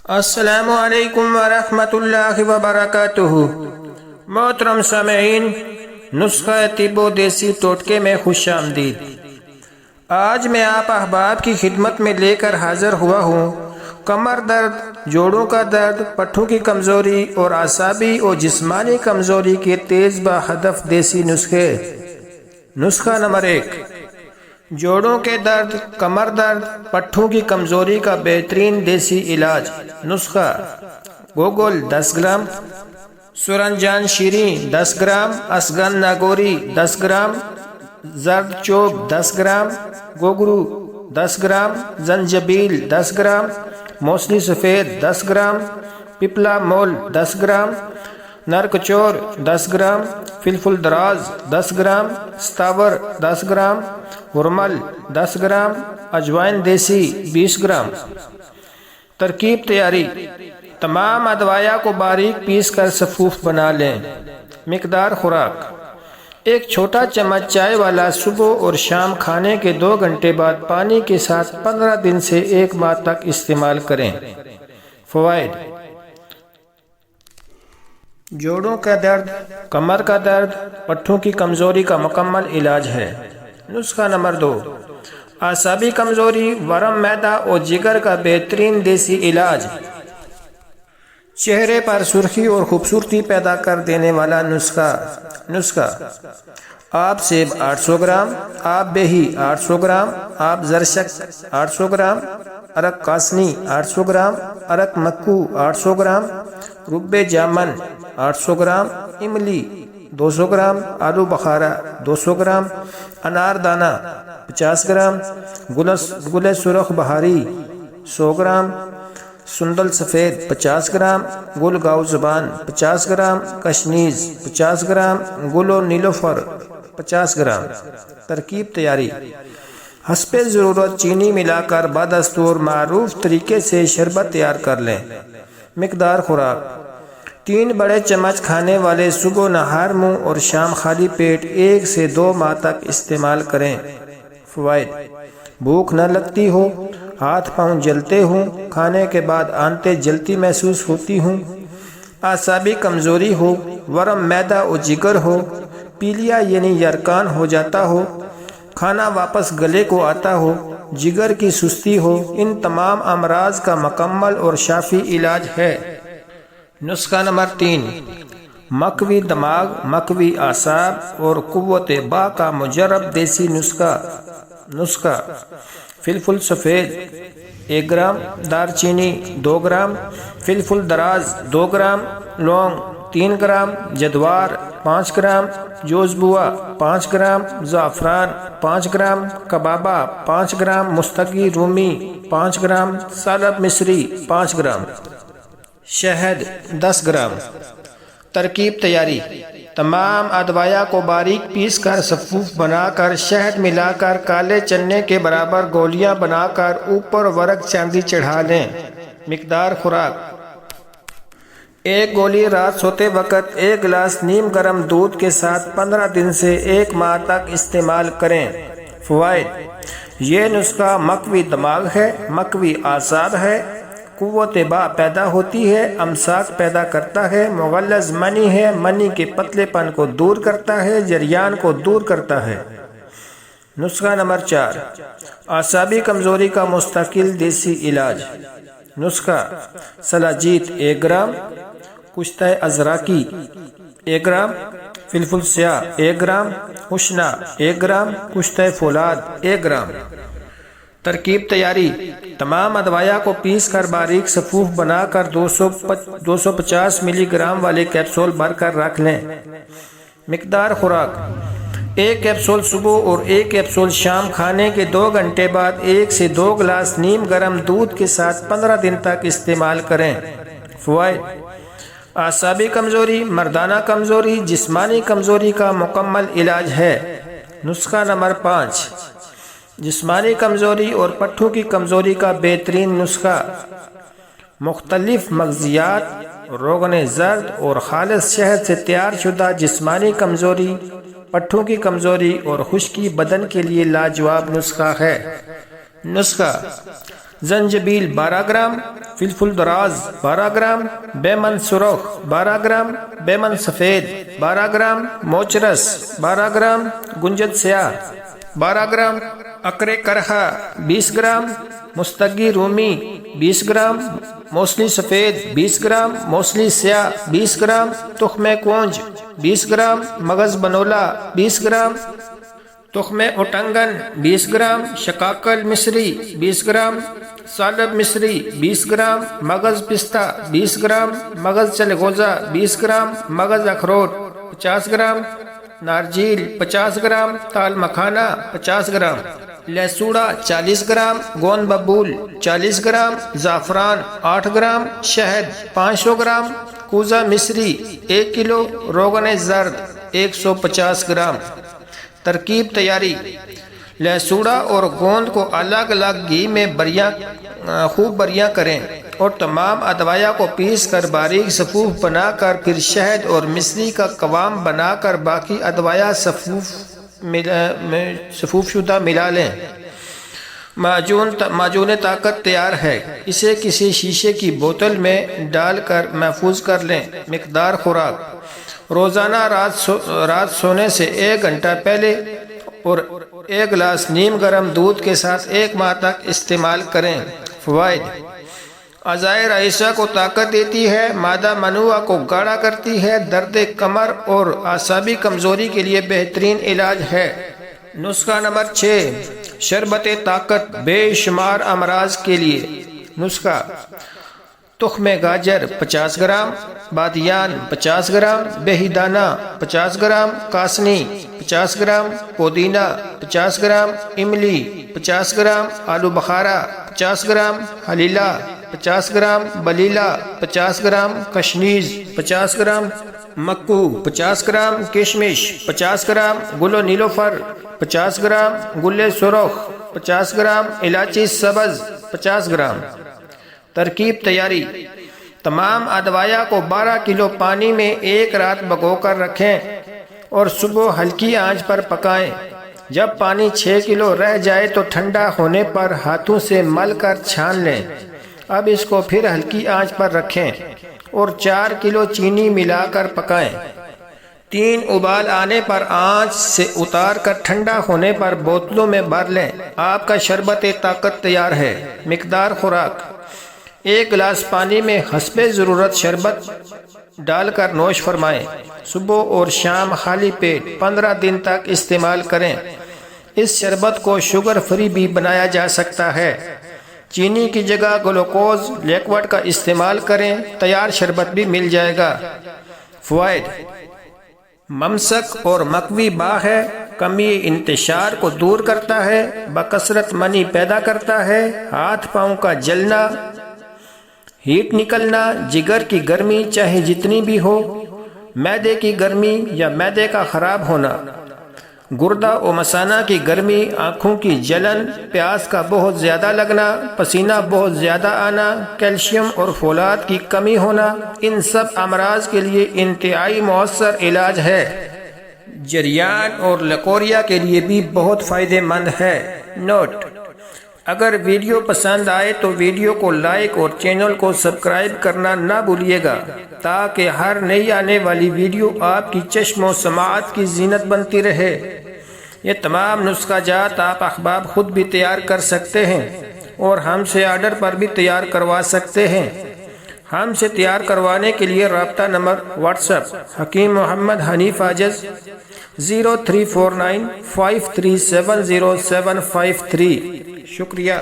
السلام علیکم ورحمۃ اللہ وبرکاتہ۔ محترم سامعین، نسخہ طب و دیسی ٹوٹکے میں خوش آمدید۔ آج میں آپ احباب کی خدمت میں لے کر حاضر ہوا ہوں کمر درد، جوڑوں کا درد، پٹھوں کی کمزوری اور اعصابی اور جسمانی کمزوری کے تیز با ہدف دیسی نسخے۔ نسخہ نمبر 1، جوڑوں کے درد، کمر درد، پٹھوں کی کمزوری کا بہترین دیسی علاج۔ نسخہ: گوگل 10 گرام، سرنجان شیریں 10 گرام، اسگن ناگوری 10 گرام، زرد چوب 10 گرام، گوگرو 10 گرام، زنجبیل 10 گرام، موسلی سفید 10 گرام، پپلا مول 10 گرام، نرکچور 10 گرام، فلفل دراز 10 گرام، ستاور 10 گرام، ورمل 10 گرام، اجوائن دیسی 20 گرام۔ ترکیب تیاری: تمام ادویہ کو باریک پیس کر سفوف بنا لیں۔ مقدار خوراک: ایک چھوٹا چمچ چائے والا صبح اور شام کھانے کے 2 گھنٹے بعد پانی کے ساتھ 15 دن سے 1 ماہ تک استعمال کریں۔ فوائد: جوڑوں کا درد، کمر کا درد، پٹھوں کی کمزوری کا مکمل علاج ہے۔ نسخہ نمبر 2، اعصابی کمزوری، ورم معدہ اور جگر کا بہترین دیسی علاج۔ چہرے پر سرخی اور خوبصورتی پیدا کر دینے والا نسخہ: آب سیب 800 گرام، آب بیہی 800 گرام، آب زرشک 800 گرام، ارک کاسنی 800 گرام، ارک مکو 800 گرام، رب جامن 800 گرام، املی 200 گرام، آلو بخارا 200 گرام، انار دانہ 50 گرام، گل سرخ بہاری 100 گرام، سندل سفید 50 گرام، گل گاؤ زبان 50 گرام، کشنیز 50 گرام، گل و نیلوفر 50 گرام۔ ترکیب تیاری: حسب ضرورت چینی ملا کر بدستور معروف طریقے سے شربت تیار کر لیں۔ مقدار خوراک: 3 بڑے چمچ کھانے والے صبح نہار منہ اور شام خالی پیٹ 1 سے 2 ماہ تک استعمال کریں۔ فوائد: بھوک نہ لگتی ہو، ہاتھ پاؤں جلتے ہوں، کھانے کے بعد آنتیں جلتی محسوس ہوتی ہوں، اعصابی کمزوری ہو، ورم معدہ و جگر ہو، پیلیا یعنی یرکان ہو جاتا ہو، کھانا واپس گلے کو آتا ہو، جگر کی سستی ہو، ان تمام امراض کا مکمل اور شافی علاج ہے۔ نسخہ نمبر 3، مکوی دماغ، مکوی اعصاب اور قوت با کا مجرب دیسی نسخہ: فلفل سفید 1 گرام، دار چینی 2 گرام، فلفل دراز 2 گرام، لونگ 3 گرام، جدوار 5 گرام، جوز بوا 5 گرام، زعفران 5 گرام، کبابا 5 گرام، مستقی رومی 5 گرام، سالب مصری 5 گرام، شہد 10 گرام۔ ترکیب تیاری: تمام ادویہ کو باریک پیس کر سفوف بنا کر شہد ملا کر کالے چنے کے برابر گولیاں بنا کر اوپر ورق چاندی چڑھا لیں۔ مقدار خوراک: 1 گولی رات سوتے وقت 1 گلاس نیم گرم دودھ کے ساتھ 15 دن سے 1 ماہ تک استعمال کریں۔ فوائد: یہ نسخہ مکوی دماغ ہے، مکوی اعصاب ہے، قوت با پیدا ہوتی ہے، امساک پیدا کرتا ہے، مغلظ منی ہے، منی کے پتلے پن کو دور کرتا ہے، جریان کو دور کرتا ہے۔ نسخہ نمبر 4، اعصابی کمزوری کا مستقل دیسی علاج۔ نسخہ: سلاجیت 1 گرام، کشتہ ازراکی 1 گرام، فلفل سیاہ 1 گرام، خشنا 1 گرام، کشتہ فولاد 1 گرام۔ ترکیب تیاری: تمام ادویہ کو پیس کر باریک سفوف بنا کر 250 ملی گرام والے کیپسول بھر کر رکھ لیں۔ مقدار خوراک: 1 کیپسول صبح اور 1 کیپسول شام کھانے کے 2 گھنٹے بعد 1 سے 2 گلاس نیم گرم دودھ کے ساتھ 15 دن تک استعمال کریں۔ فوائد: اعصابی کمزوری، مردانہ کمزوری، جسمانی کمزوری کا مکمل علاج ہے۔ نسخہ نمبر 5، جسمانی کمزوری اور پٹھوں کی کمزوری کا بہترین نسخہ۔ مختلف مغزیات، روغن زرد اور خالص شہد سے تیار شدہ جسمانی کمزوری، پٹھوں کی کمزوری اور خشکی بدن کے لیے لاجواب نسخہ ہے۔ نسخہ: زنجبیل 12 گرام، فلفل دراز 12 گرام، بیمن سرخ 12 گرام، بیمن سفید 12 گرام، موچرس 12 گرام، گنجد سیاہ 12 گرام، اکر کرہا 20 گرام، مستگی رومی 20 گرام، موسلی سفید 20 گرام، موسلی سیاہ 20 گرام، تخم کونج 20 گرام، مغز بنولا 20 گرام، تخم اٹنگن 20 گرام، شقاقل مصری 20 گرام، سالب مصری 20 گرام، مغز پستہ 20 گرام، مغز چلغوزہ 20 گرام، مغز اخروٹ 50 گرام، نارجیل 50 گرام، تال مکھانا 50 گرام، لہسوڑا 40 گرام، گوند ببول 40 گرام، زعفران 8 گرام، شہد 500 گرام، کوزہ مصری 1 کلو، روغن زرد 150 گرام۔ ترکیب تیاری: لہسوڑا اور گوند کو الگ الگ گھی میں خوب بریاں کریں اور تمام ادویہ کو پیس کر باریک صفوف بنا کر پھر شہد اور مصری کا قوام بنا کر باقی ادویہ صفوف شدہ ملا لیں۔ معجون طاقت تیار ہے، اسے کسی شیشے کی بوتل میں ڈال کر محفوظ کر لیں۔ مقدار خوراک: روزانہ رات سونے سے 1 گھنٹہ پہلے اور 1 گلاس نیم گرم دودھ کے ساتھ 1 ماہ تک استعمال کریں۔ فوائد: اعضائے رئیسہ کو طاقت دیتی ہے، معدہ منوعہ کو گاڑھا کرتی ہے، درد کمر اور اعصابی کمزوری کے لیے بہترین علاج ہے۔ نسخہ نمبر 6 شربت طاقت بے شمار امراض کے لیے۔ نسخہ: تخم گاجر 50 گرام، بادیان 50 گرام، بیہی دانہ 50 گرام، کاسنی 50 گرام، پودینہ 50 گرام، املی 50 گرام، آلو بخارا 50 گرام، حلیلہ 50 گرام، بلیلہ 50 گرام، کشنیز 50 گرام، مکو 50 گرام، کشمش 50 گرام، گل و نیلوفر 50 گرام، گل سرخ 50 گرام، الائچی سبز 50 گرام۔ ترکیب تیاری: تمام ادویہ کو 12 کلو پانی میں 1 رات بھگو کر رکھیں اور صبح ہلکی آنچ پر پکائیں۔ جب پانی 6 کلو رہ جائے تو ٹھنڈا ہونے پر ہاتھوں سے مل کر چھان لیں۔ اب اس کو پھر ہلکی آنچ پر رکھیں اور 4 کلو چینی ملا کر پکائیں۔ 3 ابال آنے پر آنچ سے اتار کر ٹھنڈا ہونے پر بوتلوں میں بھر لیں۔ آپ کا شربت طاقت تیار ہے۔ مقدار خوراک: 1 گلاس پانی میں حسب ضرورت شربت ڈال کر نوش فرمائیں۔ صبح اور شام خالی پیٹ 15 دن تک استعمال کریں۔ اس شربت کو شوگر فری بھی بنایا جا سکتا ہے۔ چینی کی جگہ گلوکوز لیکوڈ کا استعمال کریں، تیار شربت بھی مل جائے گا۔ فوائد: ممسک اور مکوی باغ ہے، کمی انتشار کو دور کرتا ہے، بکثرت منی پیدا کرتا ہے، ہاتھ پاؤں کا جلنا، ہیٹ نکلنا، جگر کی گرمی چاہے جتنی بھی ہو، معدے کی گرمی یا معدے کا خراب ہونا، گردہ و مثانہ کی گرمی، آنکھوں کی جلن، پیاس کا بہت زیادہ لگنا، پسینہ بہت زیادہ آنا، کیلشیم اور فولاد کی کمی ہونا، ان سب امراض کے لیے انتہائی مؤثر علاج ہے۔ جریان اور لکوریا کے لیے بھی بہت فائدہ مند ہے۔ نوٹ: اگر ویڈیو پسند آئے تو ویڈیو کو لائک اور چینل کو سبسکرائب کرنا نہ بھولیے گا تاکہ ہر نئی آنے والی ویڈیو آپ کی چشم و سماعت کی زینت بنتی رہے۔ یہ تمام نسخہ جات آپ احباب خود بھی تیار کر سکتے ہیں اور ہم سے آرڈر پر بھی تیار کروا سکتے ہیں۔ ہم سے تیار کروانے کے لیے رابطہ number what's app Hakim Muhammad Hanif عاجز 034953700753۔ شکریہ۔